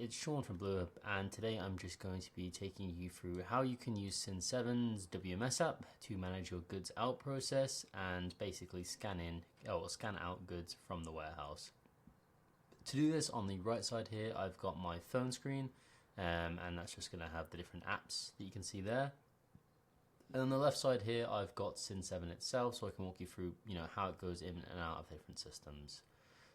it's Sean from BlueUp, and today I'm just going to be taking you through how you can use Cin7's WMS app to manage your goods out process and basically scan out goods from the warehouse. To do this, on the right side here, I've got my phone screen, and that's just going to have the different apps that you can see there. And on the left side here, I've got Cin7 itself, so I can walk you through, how it goes in and out of different systems.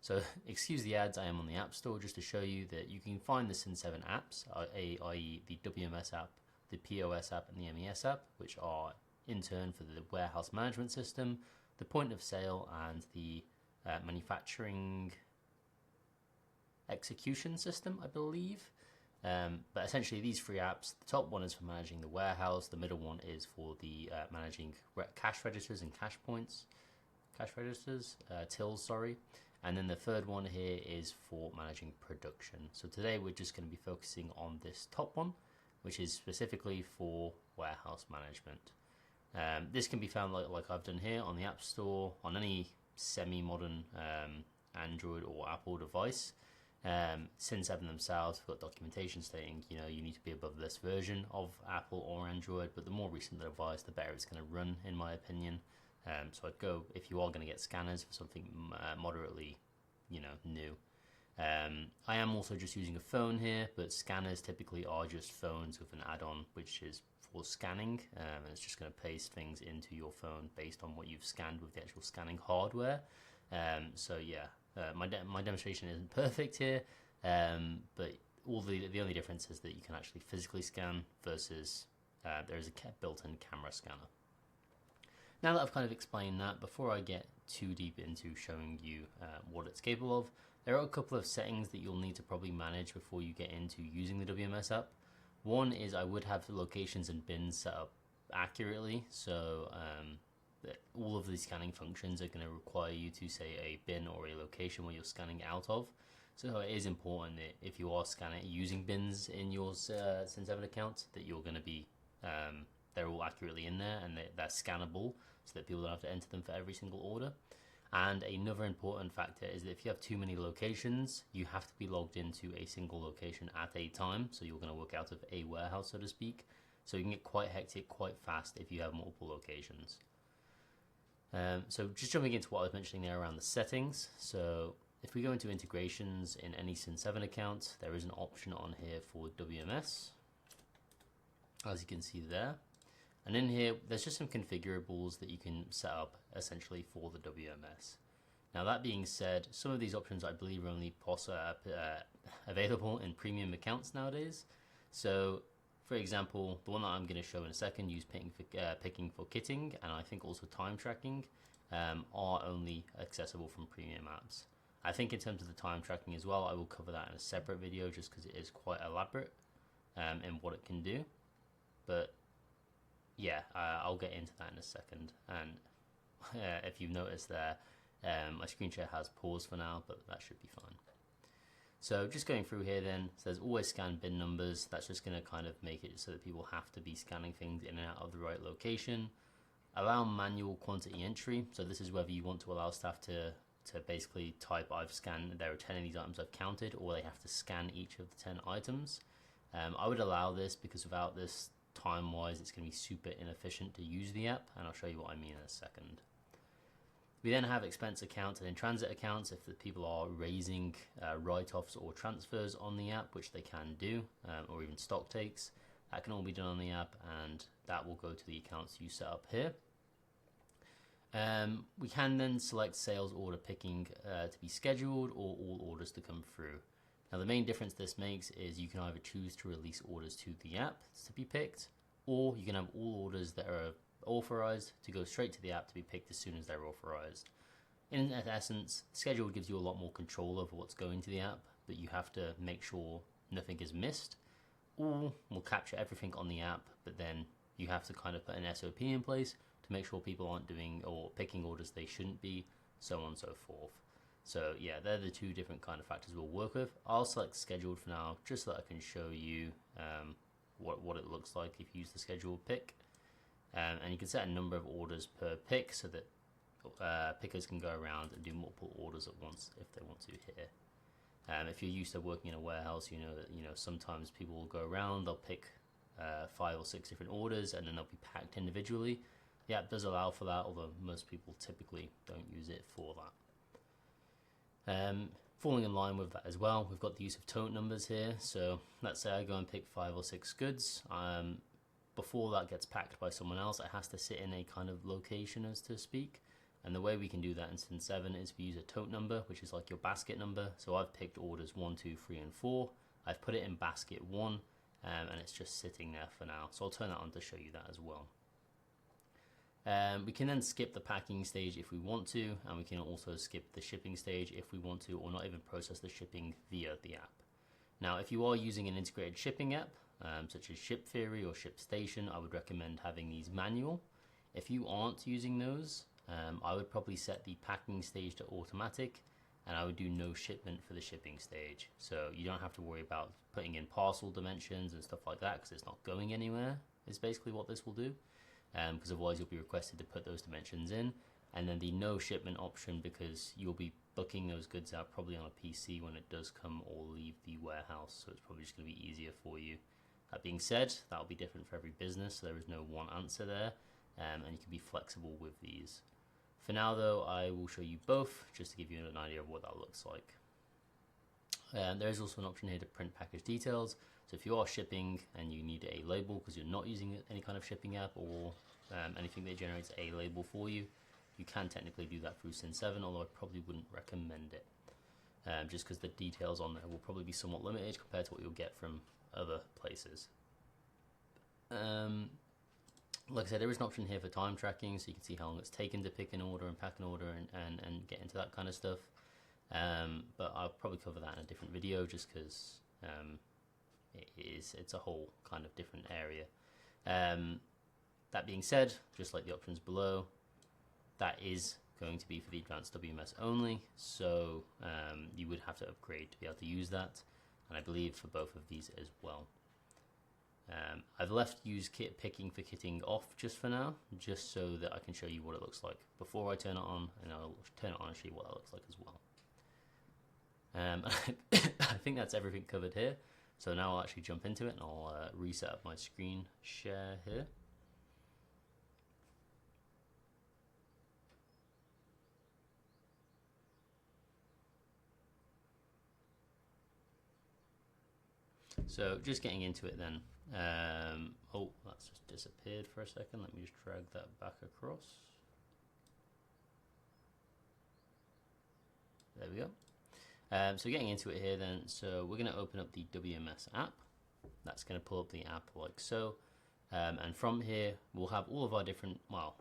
So, excuse the ads, I am on the App Store just to show you that you can find the Cin7 apps, i.e. the WMS app, the POS app, and the MES app, which are in turn for the warehouse management system, the point of sale, and the manufacturing execution system, I believe. But essentially these three apps, the top one is for managing the warehouse, the middle one is for the managing cash registers and tills, sorry. And then the third one here is for managing production. So today we're just going to be focusing on this top one, which is specifically for warehouse management. This can be found like I've done here on the App Store, on any semi-modern Android or Apple device. Cin7 themselves have got documentation stating, you need to be above this version of Apple or Android, but the more recent the device, the better it's going to run, in my opinion. So I'd go, if you are going to get scanners, for something moderately, new. I am also just using a phone here, but scanners typically are just phones with an add-on, which is for scanning, and it's just going to paste things into your phone based on what you've scanned with the actual scanning hardware. So yeah, my demonstration isn't perfect here, but the only difference is that you can actually physically scan versus there is a built-in camera scanner. Now that I've kind of explained that, before I get too deep into showing you what it's capable of, there are a couple of settings that you'll need to probably manage before you get into using the WMS app. One is I would have the locations and bins set up accurately, so all of these scanning functions are going to require you to say a bin or a location where you're scanning out of. So it is important that if you are using bins in your Cin7 account, that you're going to be they're all accurately in there and they're scannable, so that people don't have to enter them for every single order. And another important factor is that if you have too many locations, you have to be logged into a single location at a time, so you're going to work out of a warehouse, so to speak. So you can get quite hectic quite fast if you have multiple locations. So just jumping into what I was mentioning there around the settings. So if we go into integrations in any Cin7 account, there is an option on here for WMS, as you can see there. And in here, there's just some configurables that you can set up essentially for the WMS. Now that being said, some of these options I believe are only available in premium accounts nowadays. So for example, the one that I'm going to show in a second, use picking for kitting, and I think also time tracking, are only accessible from premium apps. I think in terms of the time tracking as well, I will cover that in a separate video just because it is quite elaborate in what it can do. But yeah, I'll get into that in a second. And if you've noticed there, my screen share has paused for now, but that should be fine. So just going through here then, it says always scan bin numbers. That's just going to kind of make it so that people have to be scanning things in and out of the right location. Allow manual quantity entry. So this is whether you want to allow staff to basically type, I've scanned, there are 10 of these items I've counted, or they have to scan each of the 10 items. I would allow this because without this, time-wise, it's going to be super inefficient to use the app, and I'll show you what I mean in a second. We then have expense accounts and in transit accounts if the people are raising write-offs or transfers on the app, which they can do, or even stock takes. That can all be done on the app, and that will go to the accounts you set up here. We can then select sales order picking to be scheduled or all orders to come through. Now the main difference this makes is you can either choose to release orders to the app to be picked, or you can have all orders that are authorized to go straight to the app to be picked as soon as they're authorized. In essence, scheduled gives you a lot more control over what's going to the app, but you have to make sure nothing is missed. All will capture everything on the app, but then you have to kind of put an SOP in place to make sure people aren't doing or picking orders they shouldn't be, so on and so forth. So yeah, they're the two different kind of factors we'll work with. I'll select scheduled for now, just so that I can show you what it looks like if you use the scheduled pick. And you can set a number of orders per pick so that pickers can go around and do multiple orders at once if they want to here. If you're used to working in a warehouse, you know that sometimes people will go around, they'll pick 5 or 6 different orders, and then they'll be packed individually. The app does allow for that, although most people typically don't use it for that. Falling in line with that as well, we've got the use of tote numbers here. So let's say I go and pick 5 or 6 goods. Before that gets packed by someone else, it has to sit in a kind of location, as to speak. And the way we can do that in Cin7 is we use a tote number, which is like your basket number. So I've picked orders 1, 2, 3, and 4. I've put it in basket 1, and it's just sitting there for now. So I'll turn that on to show you that as well. We can then skip the packing stage if we want to, and we can also skip the shipping stage if we want to, or not even process the shipping via the app. Now, if you are using an integrated shipping app, such as ShipTheory or ShipStation, I would recommend having these manual. If you aren't using those, I would probably set the packing stage to automatic, and I would do no shipment for the shipping stage. So you don't have to worry about putting in parcel dimensions and stuff like that, because it's not going anywhere, is basically what this will do. Because otherwise you'll be requested to put those dimensions in. And then the no shipment option, because you'll be booking those goods out probably on a PC when it does come or leave the warehouse, so it's probably just going to be easier for you. That being said, that'll be different for every business, so there is no one answer there, and you can be flexible with these. For now though, I will show you both just to give you an idea of what that looks like. There is also an option here to print package details. So if you are shipping and you need a label because you're not using any kind of shipping app or anything that generates a label for you, you can technically do that through Cin7, although I probably wouldn't recommend it. Just because the details on there will probably be somewhat limited compared to what you'll get from other places. Like I said, there is an option here for time tracking, so you can see how long it's taken to pick an order and pack an order and get into that kind of stuff. But I'll probably cover that in a different video, just because it's a whole kind of different area. That being said, just like the options below, that is going to be for the advanced WMS only, so you would have to upgrade to be able to use that, and I believe for both of these as well. I've left use kit picking for kitting off just for now, just so that I can show you what it looks like before I turn it on, and I'll turn it on and show you what that looks like as well. I think that's everything covered here, so now I'll actually jump into it, and I'll reset up my screen share here. So just getting into it then. Oh, that's just disappeared for a second. Let me just drag that back across. There we go. So getting into it here then, so we're going to open up the WMS app. That's going to pull up the app like so. And from here, we'll have all of our different, well,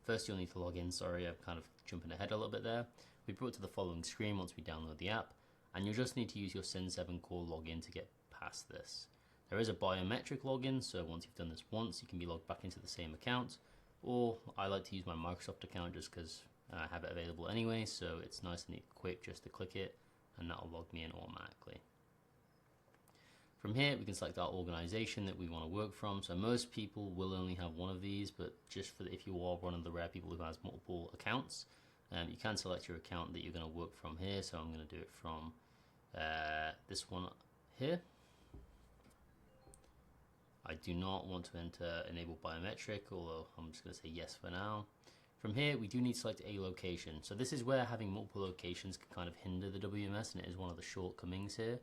first you'll need to log in. Sorry, I'm kind of jumping ahead a little bit there. We brought to the following screen once we download the app, and you'll just need to use your Cin7 core login to get past this. There is a biometric login, so once you've done this once, you can be logged back into the same account, or I like to use my Microsoft account just because I have it available anyway, so it's nice and quick just to click it, and that'll log me in automatically. From here, we can select our organization that we want to work from. So most people will only have one of these, but just for if you are one of the rare people who has multiple accounts, you can select your account that you're going to work from here. So I'm going to do it from this one here. I do not want to enable biometric, although I'm just going to say yes for now. From here, we do need to select a location. So this is where having multiple locations can kind of hinder the WMS, and it is one of the shortcomings here.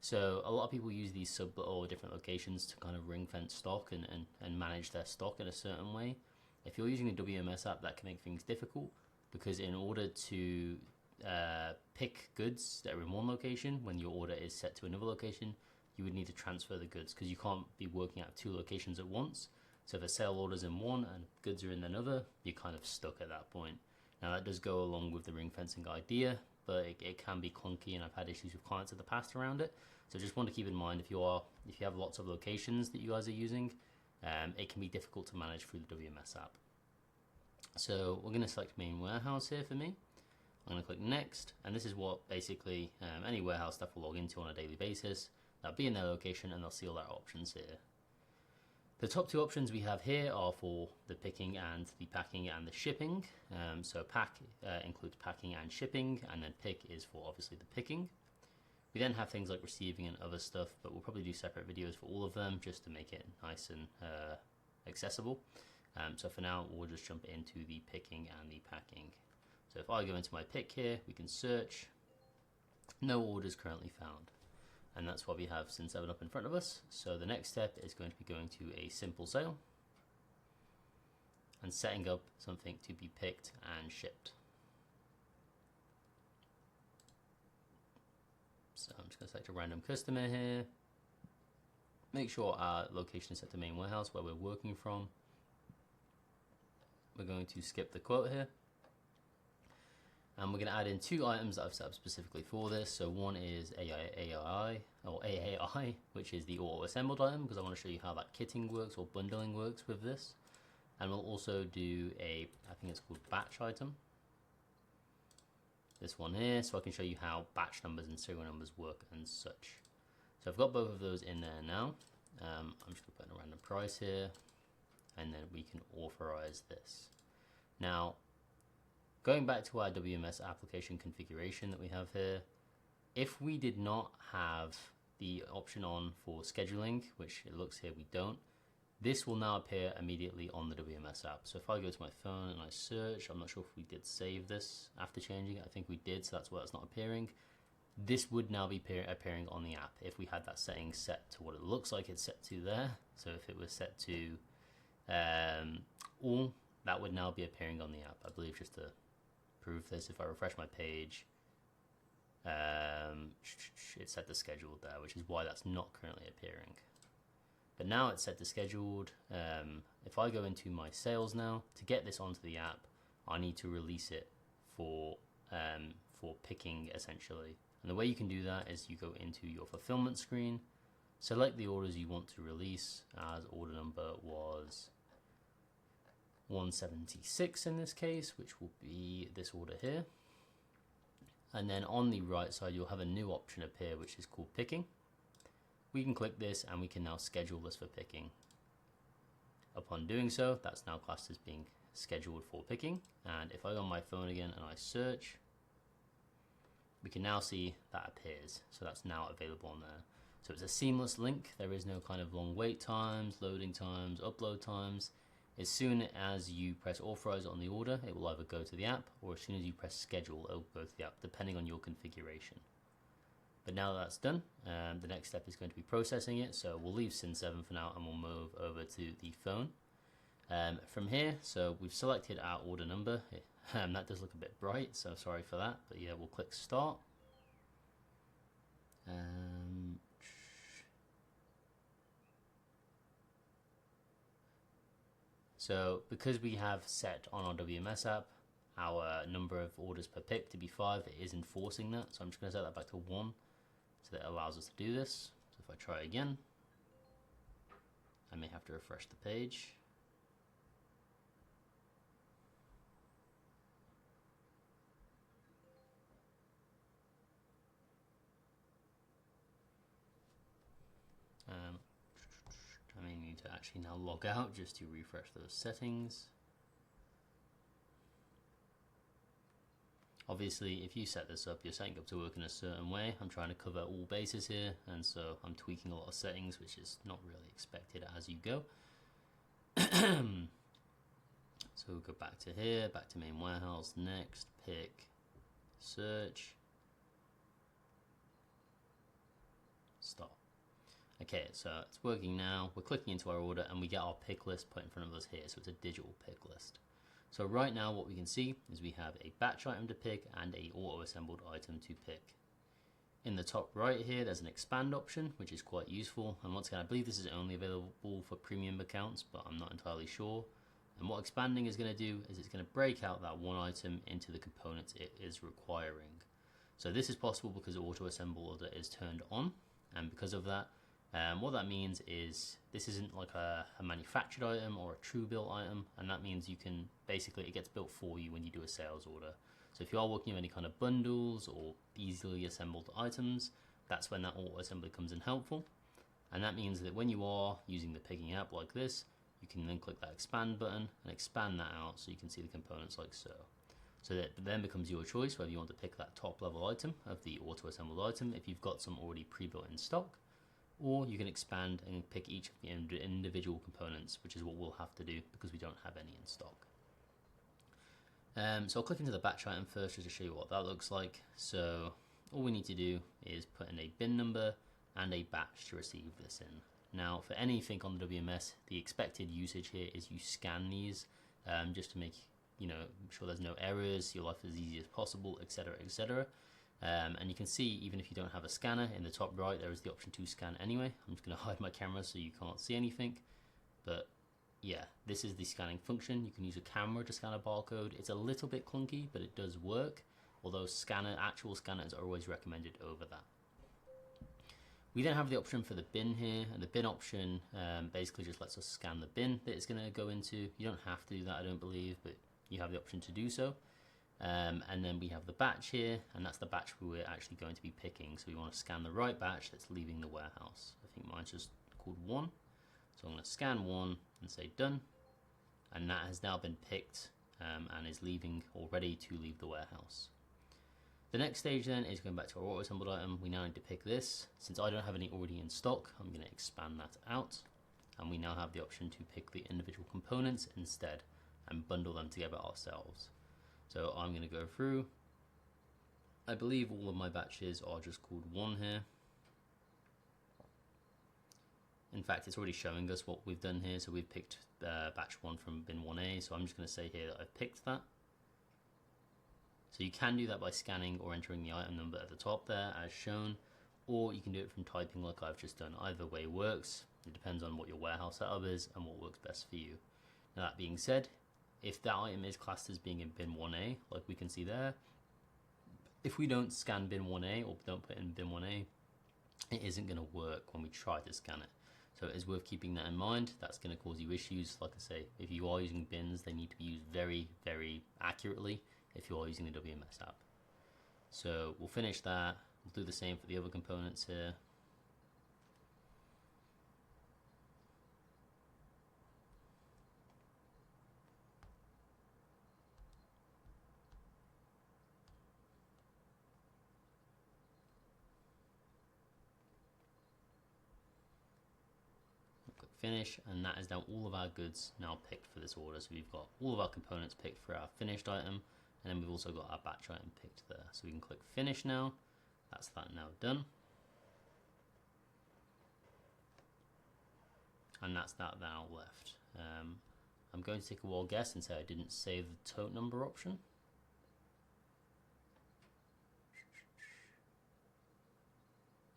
So a lot of people use these sub or different locations to kind of ring fence stock and manage their stock in a certain way. If you're using the WMS app, that can make things difficult, because in order to pick goods that are in one location when your order is set to another location, you would need to transfer the goods, because you can't be working out 2 locations at once. So if a sale order's in one and goods are in another, you're kind of stuck at that point. Now that does go along with the ring fencing idea, but it can be clunky, and I've had issues with clients in the past around it. So just want to keep in mind, if you have lots of locations that you guys are using, it can be difficult to manage through the WMS app. So we're going to select main warehouse here for me. I'm going to click next, and this is what basically any warehouse staff will log into on a daily basis. They'll be in their location, and they'll see all their options here. The top 2 options we have here are for the picking and the packing and the shipping. So pack includes packing and shipping, and then pick is for obviously the picking. We then have things like receiving and other stuff, but we'll probably do separate videos for all of them just to make it nice and accessible. So for now, we'll just jump into the picking and the packing. So if I go into my pick here, we can search. No orders currently found. And that's why we have Cin7 up in front of us. So the next step is going to be going to a simple sale and setting up something to be picked and shipped. So I'm just going to select a random customer here. Make sure our location is set to main warehouse where we're working from. We're going to skip the quote here. And we're going to add in 2 items that I've set up specifically for this. So one is AAI, which is the auto-assembled item, because I want to show you how that kitting works or bundling works with this. And we'll also do I think it's called batch item. This one here, so I can show you how batch numbers and serial numbers work and such. So I've got both of those in there now. I'm just going to put in a random price here, and then we can authorize this. Now, going back to our WMS application configuration that we have here, if we did not have the option on for scheduling, which it looks here we don't, this will now appear immediately on the WMS app. So if I go to my phone and I search, I'm not sure if we did save this after changing it. I think we did, so that's why it's not appearing. This would now be appearing on the app if we had that setting set to what it looks like it's set to there. So if it was set to all, that would now be appearing on the app. I believe just to prove this, if I refresh my page, it's set to scheduled there, which is why that's not currently appearing. But now it's set to scheduled. If I go into my sales now, to get this onto the app, I need to release it for picking essentially. And the way you can do that is you go into your fulfillment screen, select the orders you want to release, as order number was 176 in this case, which will be this order here. And then on the right side, you'll have a new option appear, which is called picking. We can click this and we can now schedule this for picking. Upon doing so, that's now classed as being scheduled for picking. And if I go on my phone again and I search, we can now see that appears. So that's now available on there. So it's a seamless link. There is no kind of long wait times, loading times, upload times. As soon as you press authorize on the order, it will either go to the app, or as soon as you press schedule, it will go to the app, depending on your configuration. But now that that's done, the next step is going to be processing it. So we'll leave Cin7 for now and we'll move over to the phone. From here, so we've selected our order number. That does look a bit bright, so sorry for that. But yeah, we'll click start. So because we have set on our WMS app our number of orders per pick to be 5, it is enforcing that. So I'm just going to set that back to 1. So that allows us to do this. So if I try again, I may have to refresh the page. I may need to actually now log out just to refresh those settings. Obviously, if you set this up, you're setting up to work in a certain way. I'm trying to cover all bases here, and so I'm tweaking a lot of settings, which is not really expected as you go. So we'll go back to here, back to main warehouse, next, pick, search, stop. Okay, so it's working now. We're clicking into our order, and we get our pick list put in front of us here, so it's a digital pick list. So right now what we can see is we have a batch item to pick and a auto-assembled item to pick. In the top right here, there's an expand option, which is quite useful. And once again, I believe this is only available for premium accounts, but I'm not entirely sure. And what expanding is going to do is it's going to break out that one item into the components it is requiring. So this is possible because auto-assemble order is turned on. And because of that, what that means is this isn't like a manufactured item or a true built item, and that means you can basically, it gets built for you when you do a sales order. So if you are working with any kind of bundles or easily assembled items, that's when that auto assembly comes in helpful. And that means that when you are using the picking app like this, you can then click that expand button and expand that out so you can see the components like so. So that then becomes your choice whether you want to pick that top level item of the auto assembled item if you've got some already pre-built in stock, or you can expand and pick each of the individual components, which is what we'll have to do because we don't have any in stock. So I'll click into the batch item first just to show you what that looks like. So all we need to do is put in a bin number and a batch to receive this in. Now for anything on the WMS, the expected usage here is you scan these just to make sure there's no errors, your life as easy as possible, etc, etc. And you can see, even if you don't have a scanner, in the top right there is the option to scan anyway. I'm just going to hide my camera so you can't see anything, but yeah, this is the scanning function. You can use a camera to scan a barcode. It's a little bit clunky, but it does work, although actual scanners are always recommended over that. We then have the option for the bin here, and the bin option basically just lets us scan the bin that it's going to go into. You don't have to do that, I don't believe, but you have the option to do so. And then we have the batch here, and that's the batch we're actually going to be picking. So we want to scan the right batch that's leaving the warehouse. I think mine's just called 1. So I'm going to scan 1 and say done. And that has now been picked and is leaving or ready to leave the warehouse. The next stage then is going back to our auto assembled item. We now need to pick this. Since I don't have any already in stock, I'm going to expand that out. And we now have the option to pick the individual components instead and bundle them together ourselves. So I'm going to go through. I believe all of my batches are just called 1 here. In fact, it's already showing us what we've done here. So we've picked batch 1 from bin 1A. So I'm just going to say here that I've picked that. So you can do that by scanning or entering the item number at the top there as shown, or you can do it from typing like I've just done. Either way works. It depends on what your warehouse setup is and what works best for you. Now that being said, if that item is classed as being in bin 1A, like we can see there, if we don't scan bin 1A or don't put in bin 1A, it isn't going to work when we try to scan it. So it is worth keeping that in mind. That's going to cause you issues. Like I say, if you are using bins, they need to be used very, very accurately if you are using the WMS app. So we'll finish that. We'll do the same for the other components here. Click finish, and that is now all of our goods now picked for this order. So we've got all of our components picked for our finished item, and then we've also got our batch item picked there. So we can click finish now. That's that now done. And that's that now left. I'm going to take a wild guess and say I didn't save the tote number option.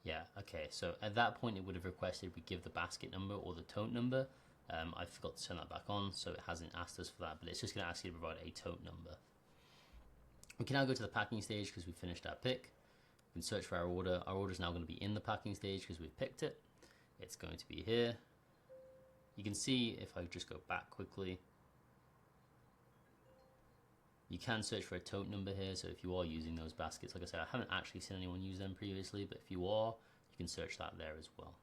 Yeah, okay, so at that point it would have requested we give the basket number or the tote number. I forgot to turn that back on, so it hasn't asked us for that, but it's just going to ask you to provide a tote number. We can now go to the packing stage because we finished our pick. We can search for our order. Our order is now going to be in the packing stage because we've picked it. It's going to be here. You can see, if I just go back quickly, you can search for a tote number here. So if you are using those baskets, like I said, I haven't actually seen anyone use them previously, but if you are, you can search that there as well.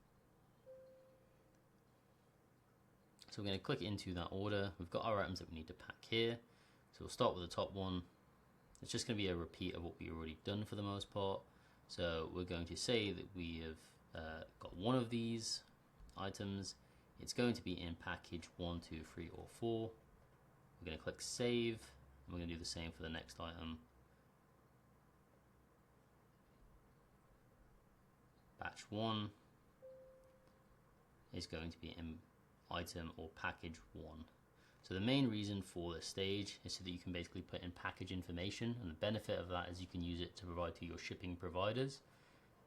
So we're going to click into that order. We've got our items that we need to pack here. So we'll start with the top one. It's just going to be a repeat of what we've already done for the most part. So we're going to say that we have got one of these items. It's going to be in package 1, 2, 3, or 4. We're going to click save, and we're going to do the same for the next item. Batch 1 is going to be in item or package 1. So the main reason for this stage is so that you can basically put in package information, and the benefit of that is you can use it to provide to your shipping providers.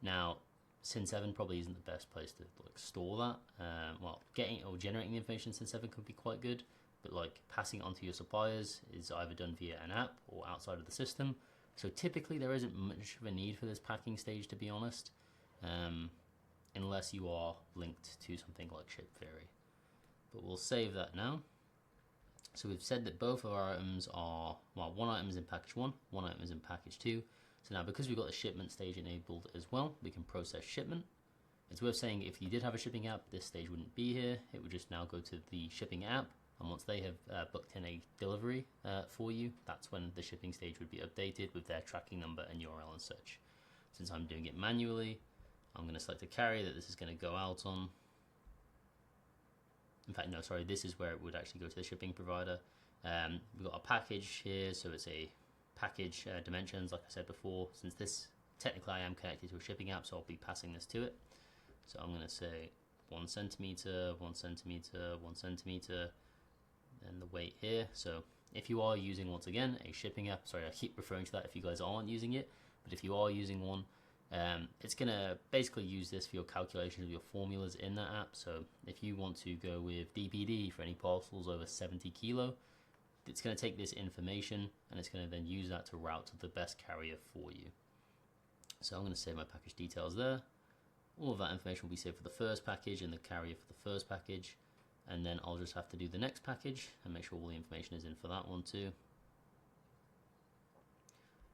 Now, Cin7 probably isn't the best place to store that. Well, getting or generating the information in Cin7 could be quite good, but like passing it on to your suppliers is either done via an app or outside of the system. So typically there isn't much of a need for this packing stage, to be honest, unless you are linked to something like ShipFairy. But we'll save that now. So we've said that both of our items are, well, one item is in package 1, one item is in package 2. So now because we've got the shipment stage enabled as well, we can process shipment. It's worth saying if you did have a shipping app, this stage wouldn't be here. It would just now go to the shipping app and once they have booked in a delivery for you, that's when the shipping stage would be updated with their tracking number and URL and such. Since I'm doing it manually, I'm going to select a carrier that this is going to go out on. In fact, no, sorry, this is where it would actually go to the shipping provider. We've got a package here, so it's a package dimensions, like I said before. Since this, technically I am connected to a shipping app, so I'll be passing this to it. So I'm going to say 1 centimeter, 1 centimeter, 1 centimeter, and the weight here. So if you are using, once again, a shipping app, sorry, I keep referring to that if you guys aren't using it, but if you are using one, it's going to basically use this for your calculations of your formulas in that app. So if you want to go with DPD for any parcels over 70 kilo, it's going to take this information and it's going to then use that to route to the best carrier for you. So I'm going to save my package details there. All of that information will be saved for the first package and the carrier for the first package. And then I'll just have to do the next package and make sure all the information is in for that one too.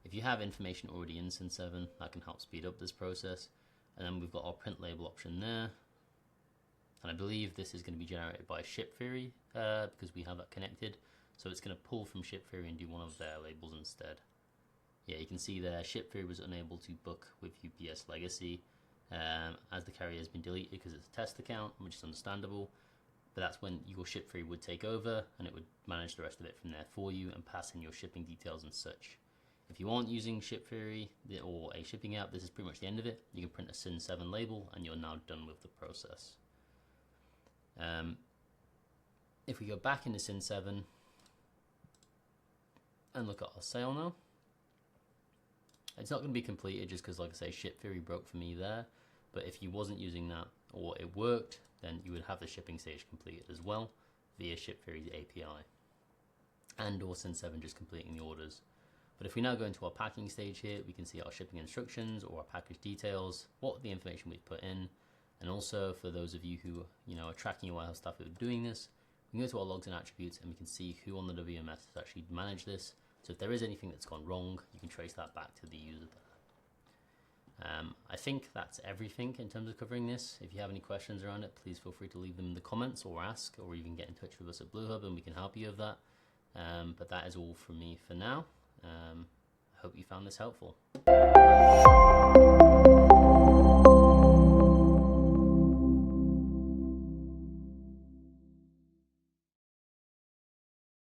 If you have information already in Cin7, that can help speed up this process. And then we've got our print label option there. And I believe this is going to be generated by ShipFury because we have that connected. So it's going to pull from ShipFury and do one of their labels instead. Yeah, you can see there ShipFury was unable to book with UPS Legacy as the carrier has been deleted because it's a test account, which is understandable. But that's when your ShipFury would take over and it would manage the rest of it from there for you and pass in your shipping details and such. If you aren't using ShipFury or a shipping app, this is pretty much the end of it. You can print a Cin7 label and you're now done with the process. If we go back into Cin7 and look at our sale now, it's not going to be completed just because, like I say, ShipFury broke for me there. But if you wasn't using that or it worked, then you would have the shipping stage completed as well via ShipFury's API and or Cin7 just completing the orders. But if we now go into our packing stage here, we can see our shipping instructions or our package details, what the information we've put in. And also for those of you who are tracking your warehouse staff who are doing this, we can go to our logs and attributes and we can see who on the WMS has actually managed this. So if there is anything that's gone wrong, you can trace that back to the user there. I think that's everything in terms of covering this. If you have any questions around it, please feel free to leave them in the comments or ask, or even get in touch with us at BlueHub and we can help you with that. But that is all from me for now. I hope you found this helpful.